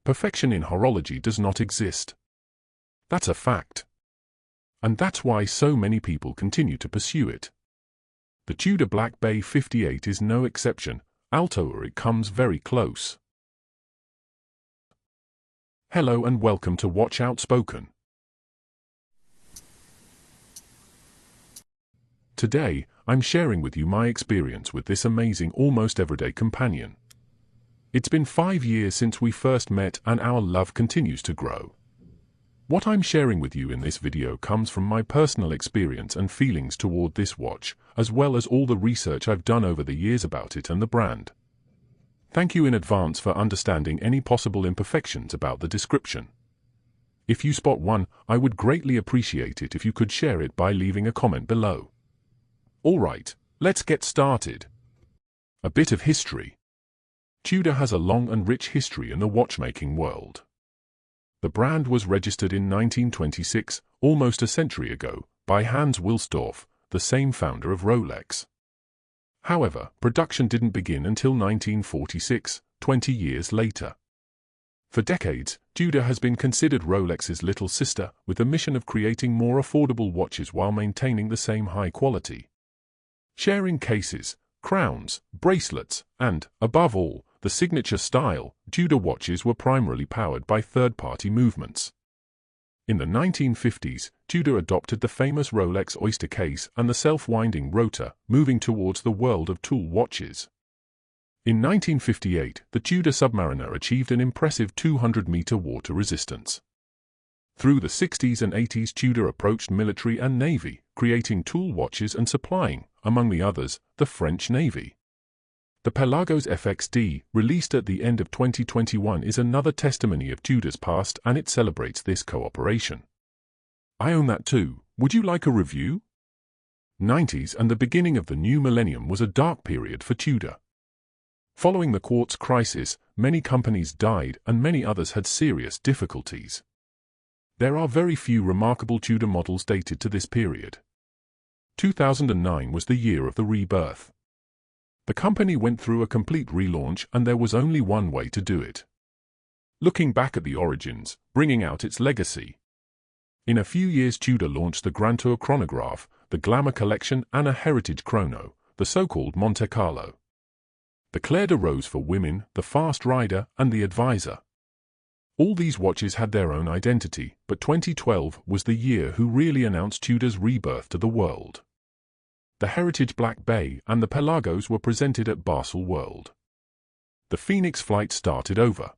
Perfection in horology does not exist. That's a fact. And that's why so many people continue to pursue it. The Tudor Black Bay 58 is no exception, although it comes very close. Hello and welcome to Watch Outspoken. Today, I'm sharing with you my experience with this amazing almost everyday companion. It's been 5 years since we first met and our love continues to grow. What I'm sharing with you in this video comes from my personal experience and feelings toward this watch, as well as all the research I've done over the years about it and the brand. Thank you in advance for understanding any possible imperfections about the description. If you spot one, I would greatly appreciate it if you could share it by leaving a comment below. Alright, let's get started. A bit of history. Tudor has a long and rich history in the watchmaking world. The brand was registered in 1926, almost a century ago, by Hans Wilsdorf, the same founder of Rolex. However, production didn't begin until 1946, 20 years later. For decades, Tudor has been considered Rolex's little sister, with the mission of creating more affordable watches while maintaining the same high quality. Sharing cases, crowns, bracelets, and, above all, the signature style, Tudor watches were primarily powered by third-party movements. In the 1950s, Tudor adopted the famous Rolex Oyster case and the self-winding rotor, moving towards the world of tool watches. In 1958, the Tudor Submariner achieved an impressive 200-meter water resistance. Through the 60s and 80s, Tudor approached military and navy, creating tool watches and supplying, among the others, the French Navy. The Pelagos FXD, released at the end of 2021, is another testimony of Tudor's past, and it celebrates this cooperation. I own that too. Would you like a review? 90s and the beginning of the new millennium was a dark period for Tudor. Following the quartz crisis, many companies died and many others had serious difficulties. There are very few remarkable Tudor models dated to this period. 2009 was the year of the rebirth. The company went through a complete relaunch and there was only one way to do it. Looking back at the origins, bringing out its legacy. In a few years, Tudor launched the Grand Tour chronograph, the Glamour collection and a heritage chrono, the so-called Monte Carlo. The Claire de Rose for women, the Fast Rider and the Advisor. All these watches had their own identity, but 2012 was the year who really announced Tudor's rebirth to the world. The Heritage Black Bay and the Pelagos were presented at Basel World. The Phoenix flight started over.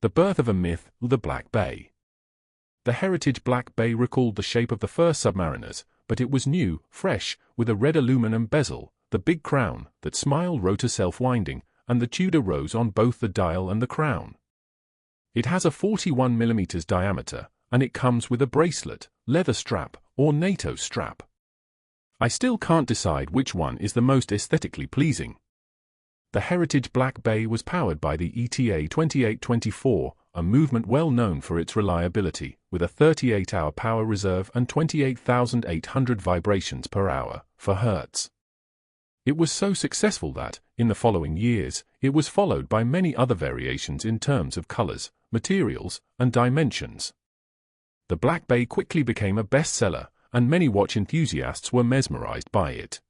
The birth of a myth, the Black Bay. The Heritage Black Bay recalled the shape of the first submariners, but it was new, fresh, with a red aluminum bezel, the big crown, that smile rotor self-winding, and the Tudor rose on both the dial and the crown. It has a 41 mm diameter, and it comes with a bracelet, leather strap, or NATO strap. I still can't decide which one is the most aesthetically pleasing. The Heritage Black Bay was powered by the ETA 2824, a movement well known for its reliability, with a 38-hour power reserve and 28,800 vibrations per hour, for Hertz. It was so successful that, in the following years, it was followed by many other variations in terms of colors, materials, and dimensions. The Black Bay quickly became a bestseller, and many watch enthusiasts were mesmerized by it.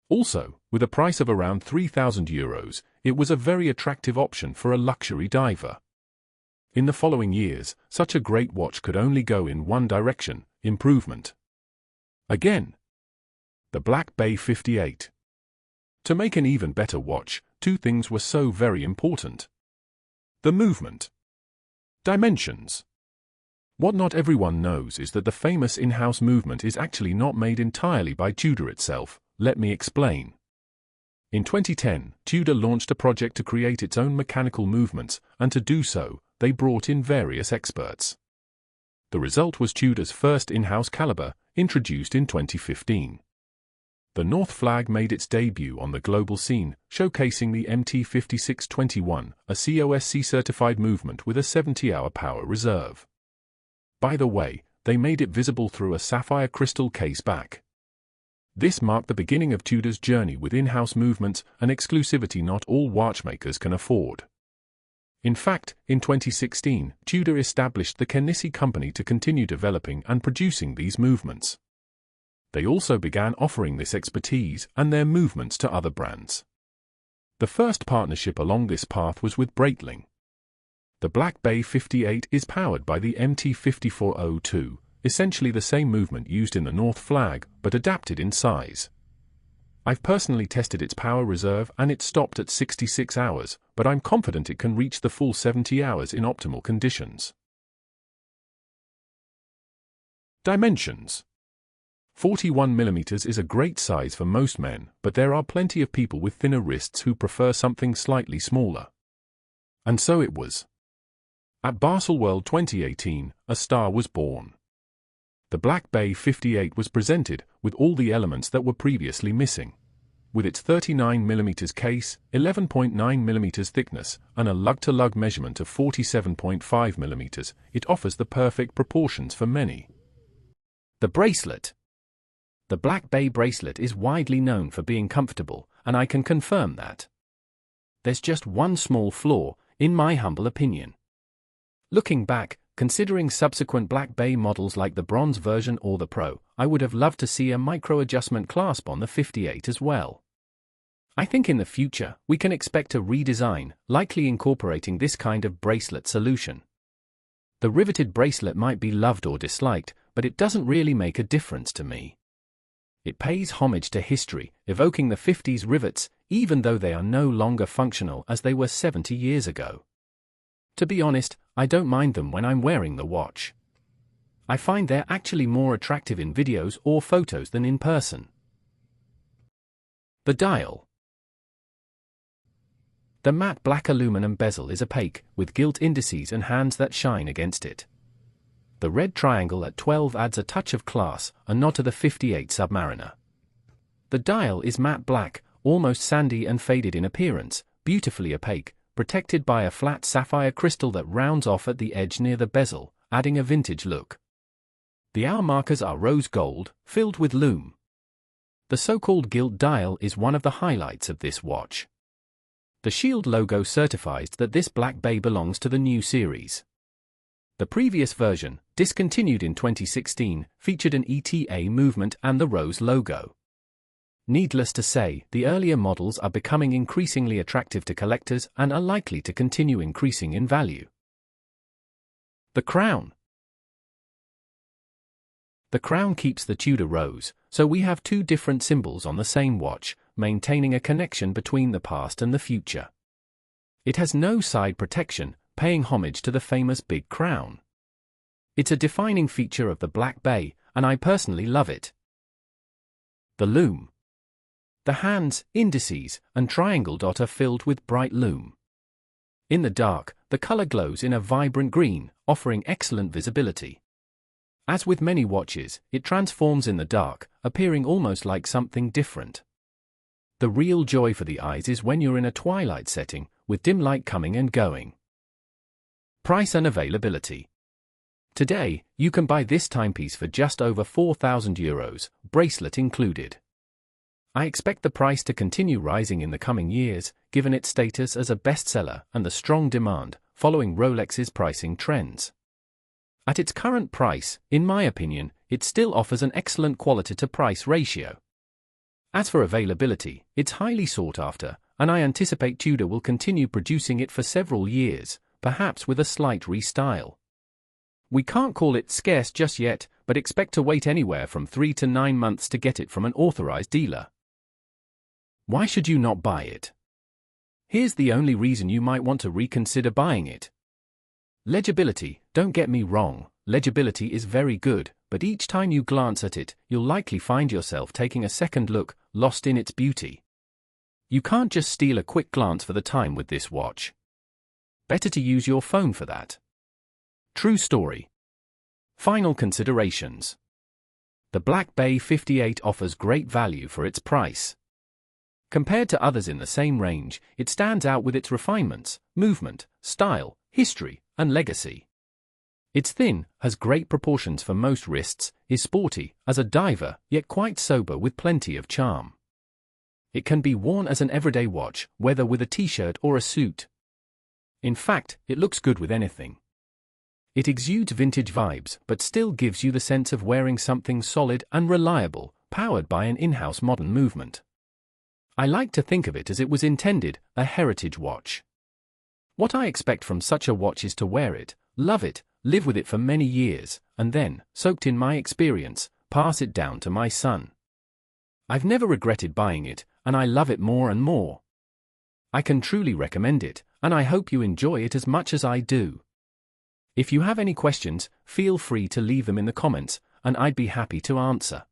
Also, with a price of around €3,000, it was a very attractive option for a luxury diver. In the following years, such a great watch could only go in one direction: improvement. Again, the Black Bay 58. To make an even better watch, two things were so very important: the movement, dimensions. What not everyone knows is that the famous in-house movement is actually not made entirely by Tudor itself. Let me explain. In 2010, Tudor launched a project to create its own mechanical movements, and to do so, they brought in various experts. The result was Tudor's first in-house caliber, introduced in 2015. The North Flag made its debut on the global scene, showcasing the MT5621, a COSC-certified movement with a 70-hour power reserve. By the way, they made it visible through a sapphire crystal case back. This marked the beginning of Tudor's journey with in-house movements, an exclusivity not all watchmakers can afford. In fact, in 2016, Tudor established the Kenissi Company to continue developing and producing these movements. They also began offering this expertise and their movements to other brands. The first partnership along this path was with Breitling. The Black Bay 58 is powered by the MT5402, essentially the same movement used in the North Flag, but adapted in size. I've personally tested its power reserve and it stopped at 66 hours, but I'm confident it can reach the full 70 hours in optimal conditions. Dimensions. 41mm is a great size for most men, but there are plenty of people with thinner wrists who prefer something slightly smaller. And so it was. At Baselworld 2018, a star was born. The Black Bay 58 was presented with all the elements that were previously missing. With its 39mm case, 11.9mm thickness, and a lug-to-lug measurement of 47.5mm, it offers the perfect proportions for many. The bracelet. The Black Bay bracelet is widely known for being comfortable, and I can confirm that. There's just one small flaw, in my humble opinion. Looking back, considering subsequent Black Bay models like the bronze version or the Pro, I would have loved to see a micro-adjustment clasp on the 58 as well. I think in the future, we can expect a redesign, likely incorporating this kind of bracelet solution. The riveted bracelet might be loved or disliked, but it doesn't really make a difference to me. It pays homage to history, evoking the 50s rivets, even though they are no longer functional as they were 70 years ago. To be honest, I don't mind them when I'm wearing the watch. I find they're actually more attractive in videos or photos than in person. The dial. The matte black aluminum bezel is opaque, with gilt indices and hands that shine against it. The red triangle at 12 adds a touch of class, a nod to the 58 Submariner. The dial is matte black, almost sandy and faded in appearance, beautifully opaque, protected by a flat sapphire crystal that rounds off at the edge near the bezel, adding a vintage look. The hour markers are rose gold, filled with lume. The so-called gilt dial is one of the highlights of this watch. The Shield logo certifies that this Black Bay belongs to the new series. The previous version, discontinued in 2016, featured an ETA movement and the rose logo. Needless to say, the earlier models are becoming increasingly attractive to collectors and are likely to continue increasing in value. The crown. The crown keeps the Tudor rose, so we have two different symbols on the same watch, maintaining a connection between the past and the future. It has no side protection, paying homage to the famous big crown. It's a defining feature of the Black Bay, and I personally love it. The lume. The hands, indices, and triangle dot are filled with bright lume. In the dark, the color glows in a vibrant green, offering excellent visibility. As with many watches, it transforms in the dark, appearing almost like something different. The real joy for the eyes is when you're in a twilight setting, with dim light coming and going. Price and availability. Today, you can buy this timepiece for just over €4,000, bracelet included. I expect the price to continue rising in the coming years, given its status as a bestseller and the strong demand, following Rolex's pricing trends. At its current price, in my opinion, it still offers an excellent quality-to-price ratio. As for availability, it's highly sought after, and I anticipate Tudor will continue producing it for several years, perhaps with a slight restyle. We can't call it scarce just yet, but expect to wait anywhere from 3 to 9 months to get it from an authorized dealer. Why should you not buy it? Here's the only reason you might want to reconsider buying it. Legibility. Don't get me wrong, legibility is very good, but each time you glance at it, you'll likely find yourself taking a second look, lost in its beauty. You can't just steal a quick glance for the time with this watch. Better to use your phone for that. True story. Final considerations. The Black Bay 58 offers great value for its price. Compared to others in the same range, it stands out with its refinements, movement, style, history, and legacy. It's thin, has great proportions for most wrists, is sporty, as a diver, yet quite sober with plenty of charm. It can be worn as an everyday watch, whether with a t-shirt or a suit. In fact, it looks good with anything. It exudes vintage vibes, but still gives you the sense of wearing something solid and reliable, powered by an in-house modern movement. I like to think of it as it was intended, a heritage watch. What I expect from such a watch is to wear it, love it, live with it for many years, and then, soaked in my experience, pass it down to my son. I've never regretted buying it, and I love it more and more. I can truly recommend it, and I hope you enjoy it as much as I do. If you have any questions, feel free to leave them in the comments, and I'd be happy to answer.